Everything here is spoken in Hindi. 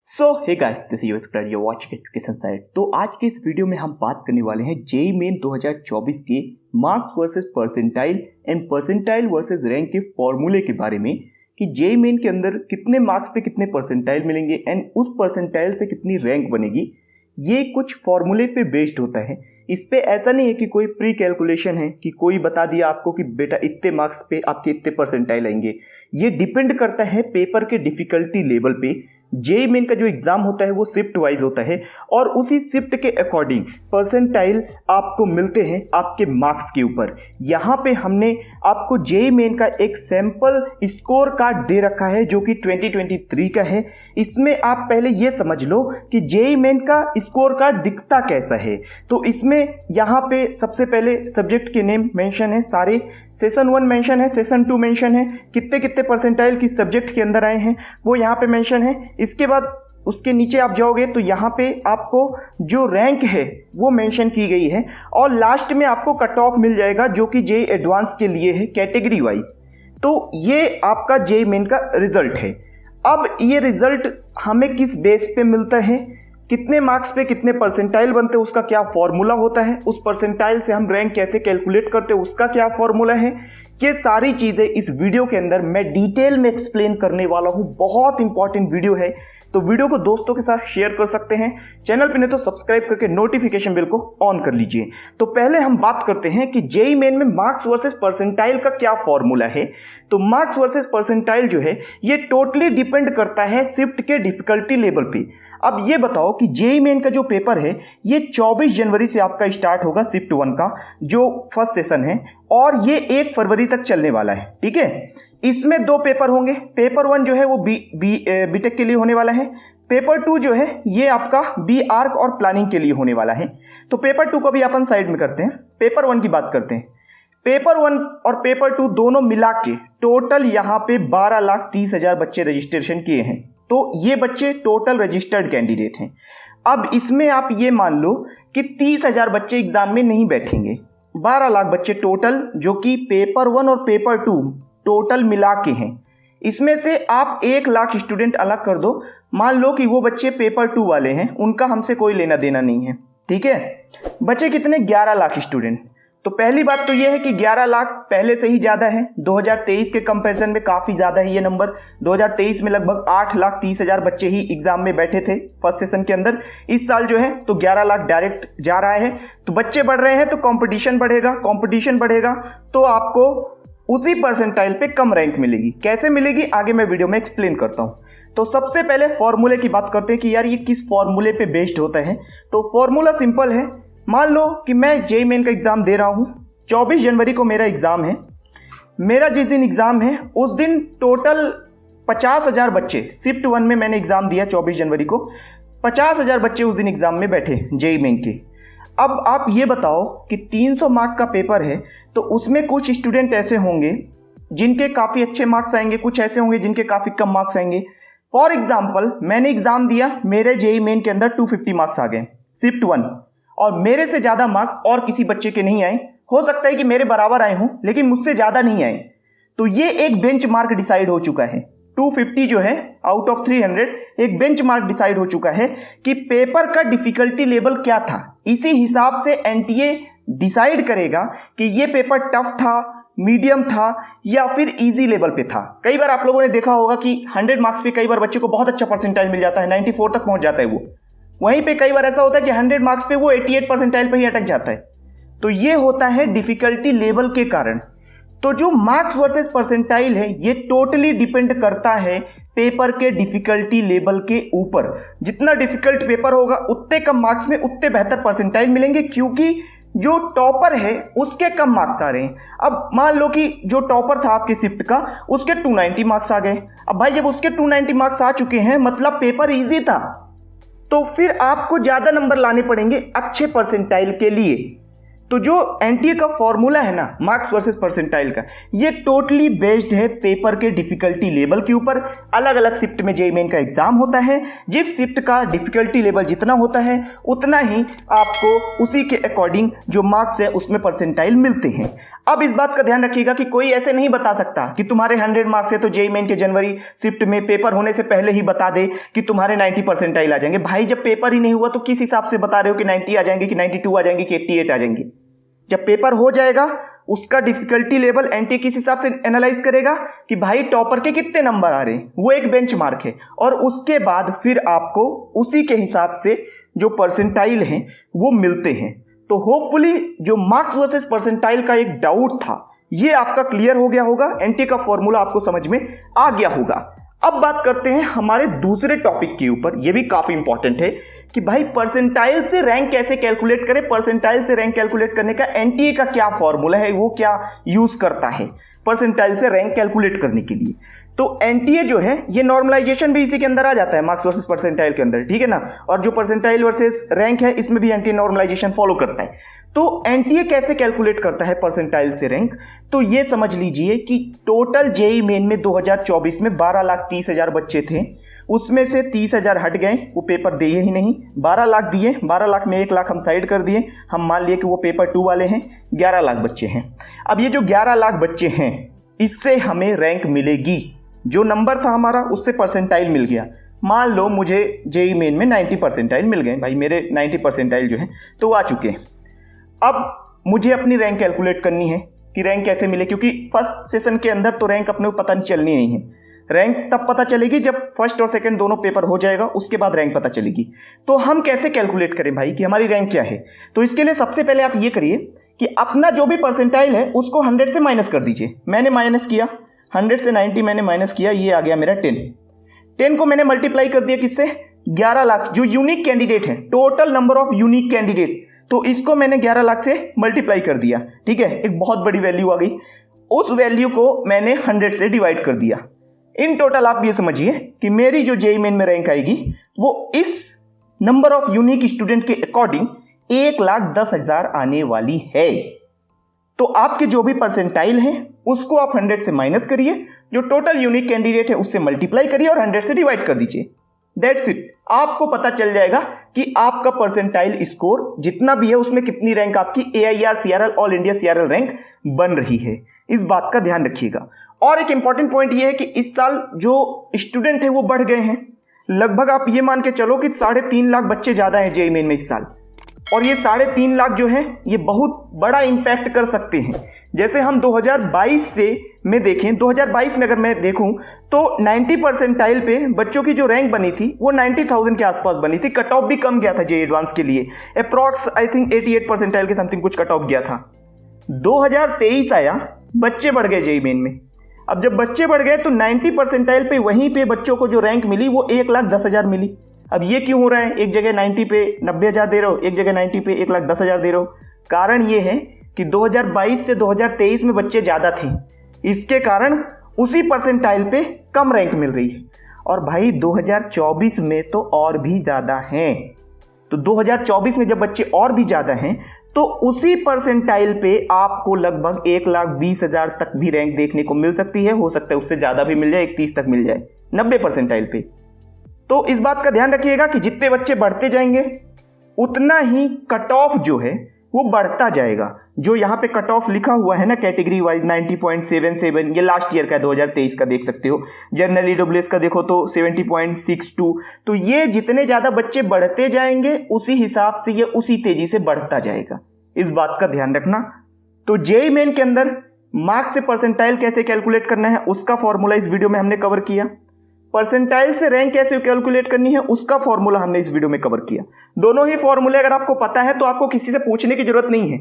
Hey guys, this is your scribe, you watching education site. तो आज के इस वीडियो में हम बात करने वाले हैं जेईई मेन 2024 के marks versus percentile and percentile versus rank के फॉर्मूले के बारे में कि जेईई मेन के अंदर कितने मार्क्स पे कितने परसेंटाइल मिलेंगे एंड उस परसेंटाइल से कितनी रैंक बनेगी। ये कुछ फॉर्मूले पे बेस्ड होता है। इस पे ऐसा नहीं है कि कोई प्री कैलकुलेशन है कि कोई बता दिया आपको कि बेटा इतने मार्क्स पे आपके इतने परसेंटाइल आएंगे। ये डिपेंड करता है पेपर के डिफिकल्टी लेवल पे। जेईई मेन का जो एग्जाम होता है वो शिफ्ट वाइज होता है और उसी शिफ्ट के अकॉर्डिंग परसेंटाइल आपको मिलते हैं आपके मार्क्स के ऊपर। यहाँ पे हमने आपको जेईई मेन का एक सैंपल स्कोर कार्ड दे रखा है जो कि 2023 का है। इसमें आप पहले ये समझ लो कि जेईई मेन का स्कोर कार्ड दिखता कैसा है। तो इसमें यहाँ पे सबसे पहले सब्जेक्ट के नेम मेंशन है, सारे सेशन 1 मेंशन है, सेशन 2 मेंशन है, कितने कितने परसेंटाइल किस सब्जेक्ट के अंदर आए हैं वो यहाँ पे मेंशन है। इसके बाद उसके नीचे आप जाओगे तो यहाँ पे आपको जो रैंक है वो मेंशन की गई है और लास्ट में आपको कट ऑफ मिल जाएगा जो कि जेईई एडवांस के लिए है कैटेगरी वाइज। तो ये आपका जेईई मेन का रिजल्ट है। अब ये रिजल्ट हमें किस बेस पे मिलता है, कितने मार्क्स पे कितने परसेंटाइल बनते हैं, उसका क्या फॉर्मूला होता है, उस परसेंटाइल से हम रैंक कैसे कैलकुलेट करते हैं उसका क्या फॉर्मूला है, ये सारी चीज़ें इस वीडियो के अंदर मैं डिटेल में एक्सप्लेन करने वाला हूँ। बहुत इंपॉर्टेंट वीडियो है, तो वीडियो को दोस्तों के साथ शेयर कर सकते हैं। चैनल पे नहीं तो सब्सक्राइब करके नोटिफिकेशन बेल को ऑन कर लीजिए। तो पहले हम बात करते हैं कि जेईई मेन में मार्क्स वर्सेस परसेंटाइल का क्या फॉर्मूला है। तो मार्क्स वर्सेस परसेंटाइल जो है ये टोटली डिपेंड करता है शिफ्ट के डिफिकल्टी लेवल पे। अब ये बताओ कि जेईई मेन का जो पेपर है ये 24 जनवरी से आपका स्टार्ट होगा शिफ्ट 1 का जो फर्स्ट सेशन है और ये 1 फरवरी तक चलने वाला है। ठीक है, इसमें 2 पेपर होंगे। पेपर 1 जो है वो बीटेक के लिए होने वाला है। पेपर 2 जो है ये आपका बी आर्क और प्लानिंग के लिए होने वाला है। तो पेपर 2 को भी अपन साइड में करते हैं, पेपर 1 की बात करते हैं। पेपर 1 और पेपर 2 दोनों मिला के टोटल यहाँ पे 12,30,000 बच्चे रजिस्ट्रेशन किए हैं। तो ये बच्चे टोटल रजिस्टर्ड कैंडिडेट हैं। अब इसमें आप ये मान लो कि 30,000 बच्चे एग्जाम में नहीं बैठेंगे। 12 लाख बच्चे टोटल जो कि पेपर 1 और पेपर 2 टोटल मिला के हैं। इसमें से आप 1 लाख स्टूडेंट अलग कर दो, मान लो कि वो बच्चे पेपर 2 वाले हैं, उनका हमसे कोई लेना देना नहीं है। ठीक है, बच्चे कितने 11 लाख स्टूडेंट। तो पहली बात तो ये है कि 11 लाख पहले से ही ज़्यादा है, 2023 के कंपैरिजन में काफ़ी ज़्यादा है ये नंबर। 2023 में लगभग 8,30,000 बच्चे ही एग्जाम में बैठे थे फर्स्ट सेशन के अंदर। इस साल जो है तो 11 लाख डायरेक्ट जा रहा है। तो बच्चे बढ़ रहे हैं तो कंपटीशन बढ़ेगा, कंपटीशन बढ़ेगा तो आपको उसी परसेंटाइल पे कम रैंक मिलेगी। कैसे मिलेगी आगे मैं वीडियो में एक्सप्लेन करता हूँ। तो सबसे पहले फॉर्मूले की बात करते हैं कि यार ये किस फॉर्मूले पे बेस्ड होता है। तो फॉर्मूला सिंपल है। मान लो कि मैं जेईई मेन का एग्ज़ाम दे रहा हूँ, 24 जनवरी को मेरा एग्ज़ाम है। मेरा जिस दिन एग्ज़ाम है उस दिन टोटल 50,000 बच्चे, शिफ्ट 1 में मैंने एग्ज़ाम दिया 24 जनवरी को, 50,000 बच्चे उस दिन एग्ज़ाम में बैठे जेईई मेन के। अब आप ये बताओ कि 300 मार्क का पेपर है तो उसमें कुछ स्टूडेंट ऐसे होंगे जिनके काफ़ी अच्छे मार्क्स आएंगे, कुछ ऐसे होंगे जिनके काफ़ी कम मार्क्स आएंगे। फॉर एग्जाम्पल मैंने एग्ज़ाम दिया, मेरे जेईई मेन के अंदर 250 मार्क्स आ गए शिफ्ट 1 और मेरे से ज़्यादा मार्क्स और किसी बच्चे के नहीं आए। हो सकता है कि मेरे बराबर आए हों लेकिन मुझसे ज़्यादा नहीं आए। तो ये एक बेंच मार्क डिसाइड हो चुका है। 250 जो है आउट ऑफ 300 एक बेंच मार्क डिसाइड हो चुका है कि पेपर का डिफिकल्टी लेवल क्या था। इसी हिसाब से एनटीए डिसाइड करेगा कि ये पेपर टफ था, मीडियम था या फिर इजी लेवल पे था। कई बार आप लोगों ने देखा होगा कि 100 मार्क्स पे कई बार बच्चे को बहुत अच्छा परसेंटाइल मिल जाता है, 94 तक पहुंच जाता है वो। वहीं पे कई बार ऐसा होता है कि 100 मार्क्स पे वो 88 परसेंटाइल पे ही अटक जाता है। तो ये होता है डिफिकल्टी लेवल के कारण। तो जो मार्क्स वर्सेस परसेंटाइल है ये टोटली डिपेंड करता है पेपर के डिफिकल्टी लेवल के ऊपर। जितना डिफिकल्ट पेपर होगा उतने कम मार्क्स में उतने बेहतर परसेंटाइल मिलेंगे, क्योंकि जो टॉपर है उसके कम मार्क्स आ रहे हैं। अब मान लो कि जो टॉपर था आपके शिफ्ट का उसके 290 मार्क्स आ गए। अब भाई जब उसके 290 मार्क्स आ चुके हैं मतलब पेपर ईजी था, तो फिर आपको ज़्यादा नंबर लाने पड़ेंगे अच्छे परसेंटाइल के लिए। तो जो एनटीए का फॉर्मूला है ना मार्क्स वर्सेस परसेंटाइल का, ये टोटली बेस्ड है पेपर के डिफिकल्टी लेवल के ऊपर। अलग अलग शिफ्ट में जेईई मेन का एग्जाम होता है, जिस शिफ्ट का डिफिकल्टी लेवल जितना होता है उतना ही आपको उसी के अकॉर्डिंग जो मार्क्स है उसमें परसेंटाइल मिलते हैं। अब इस बात का ध्यान रखिएगा कि कोई ऐसे नहीं बता सकता कि तुम्हारे 100 मार्क्स है तो जेईई मेन के जनवरी शिफ्ट में पेपर होने से पहले ही बता दे कि तुम्हारे 90 परसेंटाइल आ जाएंगे। भाई जब पेपर ही नहीं हुआ तो किस हिसाब से बता रहे हो कि 90 आ जाएंगे, कि 92 आ जाएंगे, कि 88 आ जाएंगे? जब पेपर हो जाएगा उसका डिफिकल्टी लेवल एनटीए किस हिसाब से एनालाइज करेगा कि भाई टॉपर के कितने नंबर आ रहे हैं, वो एक बेंचमार्क है। और उसके बाद फिर आपको उसी के हिसाब से जो परसेंटाइल हैं वो मिलते हैं। तो होपफुली जो मार्क्स वर्सेस परसेंटाइल का एक डाउट था ये आपका क्लियर हो गया होगा, एनटीए का फॉर्मूला आपको समझ में आ गया होगा। अब बात करते हैं हमारे दूसरे टॉपिक के ऊपर, ये भी काफी इंपॉर्टेंट है कि भाई परसेंटाइल से रैंक कैसे कैलकुलेट करें, परसेंटाइल से रैंक कैलकुलेट करने का एनटीए का क्या फॉर्मूला है, वो क्या यूज करता है परसेंटाइल से रैंक कैलकुलेट करने के लिए। तो एनटीए जो है ये नॉर्मलाइजेशन भी इसी के अंदर आ जाता है, मार्क्स वर्सेस परसेंटाइल के अंदर, ठीक है ना। और जो परसेंटाइल वर्सेस रैंक है इसमें भी एनटीए नॉर्मलाइजेशन फॉलो करता है। तो एनटीए कैसे कैलकुलेट करता है परसेंटाइल से रैंक, तो ये समझ लीजिए कि टोटल जेईई मेन में 2024 में 12,30,000 बच्चे थे, उसमें से 30,000 हट गए, वो पेपर दिए ही नहीं। 12 लाख दिए, 12 लाख में 1 लाख हम साइड कर दिए, हम मान लिए कि वो पेपर 2 वाले हैं। 11 लाख बच्चे हैं। अब ये जो 11 लाख बच्चे हैं इससे हमें रैंक मिलेगी, जो नंबर था हमारा उससे परसेंटाइल मिल गया। मान लो मुझे जेईई मेन में 90 परसेंटाइल मिल गए, भाई मेरे 90 परसेंटाइल जो है तो आ चुके हैं। अब मुझे अपनी रैंक कैलकुलेट करनी है कि रैंक कैसे मिले, क्योंकि फर्स्ट सेशन के अंदर तो रैंक अपने को पता नहीं चलनी नहीं है। रैंक तब पता चलेगी जब फर्स्ट और सेकंड दोनों पेपर हो जाएगा, उसके बाद रैंक पता चलेगी। तो हम कैसे कैलकुलेट करें भाई कि हमारी रैंक क्या है? तो इसके लिए सबसे पहले आप ये करिए कि अपना जो भी परसेंटाइल है उसको 100 से माइनस कर दीजिए। मैंने माइनस किया, 100 से 90 मैंने माइनस किया, ये आ गया मेरा 10 को मैंने मल्टीप्लाई कर दिया किससे? 11 लाख जो यूनिक कैंडिडेट है, total number of unique candidate, तो इसको मैंने 11 लाख से मल्टीप्लाई कर दिया, ठीक है। एक बहुत बड़ी वैल्यू आ गई, उस वैल्यू को मैंने 100 से डिवाइड कर दिया। इन टोटल आप ये समझिए कि मेरी जो जेईई मेन में रैंक आएगी वो इस नंबर ऑफ यूनिक स्टूडेंट के अकॉर्डिंग 1,10,000 आने वाली है। तो आपके जो भी परसेंटाइल हैं उसको आप 100 से माइनस करिए, जो टोटल यूनिक कैंडिडेट है उससे मल्टीप्लाई करिए और 100 से डिवाइड कर दीजिए। That's it. आपको पता चल जाएगा कि आपका परसेंटाइल स्कोर जितना भी है उसमें कितनी रैंक आपकी AIR CRL all India CRL rank बन रही है। इस बात का ध्यान रखिएगा। और एक इंपॉर्टेंट पॉइंट ये है कि इस साल जो स्टूडेंट है वो बढ़ गए हैं। लगभग आप ये मान के चलो कि 3.5 लाख बच्चे ज्यादा हैं जेईई मेन में इस साल। और ये 3.5 लाख जो है ये बहुत बड़ा इंपैक्ट कर सकते हैं। जैसे हम 2022 से में देखें, 2022 में अगर मैं देखूं तो 90 परसेंटाइल पे बच्चों की जो रैंक बनी थी वो 90,000 के आसपास बनी थी। कट ऑफ भी कम गया था जेईई एडवांस के लिए, अप्रॉक्स आई थिंक 88 परसेंटाइल के समथिंग कुछ कट ऑफ गया था। 2023 आया, बच्चे बढ़ गए जेईई मेन में। अब जब बच्चे बढ़ गए तो 90 परसेंटाइल पे वहीं पे बच्चों को जो रैंक मिली वो 1,10,000 मिली। अब ये क्यों हो रहा है? एक जगह 90 पे 90,000 दे रहे हो, एक जगह 90 पे 1,10,000 दे रहे हो। कारण ये है कि 2022 से 2023 में बच्चे ज़्यादा थे, इसके कारण उसी परसेंटाइल पे कम रैंक मिल रही है। और भाई 2024 में तो और भी ज़्यादा हैं। तो 2024 में जब बच्चे और भी ज़्यादा हैं तो उसी परसेंटाइल पे आपको लगभग 1,20,000 तक भी रैंक देखने को मिल सकती है। हो सकता है उससे ज़्यादा भी मिल जाए, 31 तक मिल जाए 90 परसेंटाइल पे। तो इस बात का ध्यान रखिएगा कि जितने बच्चे बढ़ते जाएंगे उतना ही कट ऑफ जो है वो बढ़ता जाएगा। जो यहाँ पे कट ऑफ लिखा हुआ है ना कैटेगरी वाइज 90.77, ये लास्ट ईयर का 2023 का देख सकते हो। जनरल EWS का देखो तो 70.62। तो ये जितने ज़्यादा बच्चे बढ़ते जाएंगे उसी हिसाब से ये उसी तेजी से बढ़ता जाएगा, इस बात का ध्यान रखना। तो जेईई मेन के अंदर मार्क्स से परसेंटाइल कैसे कैलकुलेट करना है उसका फॉर्मूला इस वीडियो में हमने कवर किया। परसेंटाइल से रैंक कैसे कैलकुलेट करनी है उसका फॉर्मूला हमने इस वीडियो में कवर किया। दोनों ही फॉर्मूले अगर आपको पता है तो आपको किसी से पूछने की जरूरत नहीं है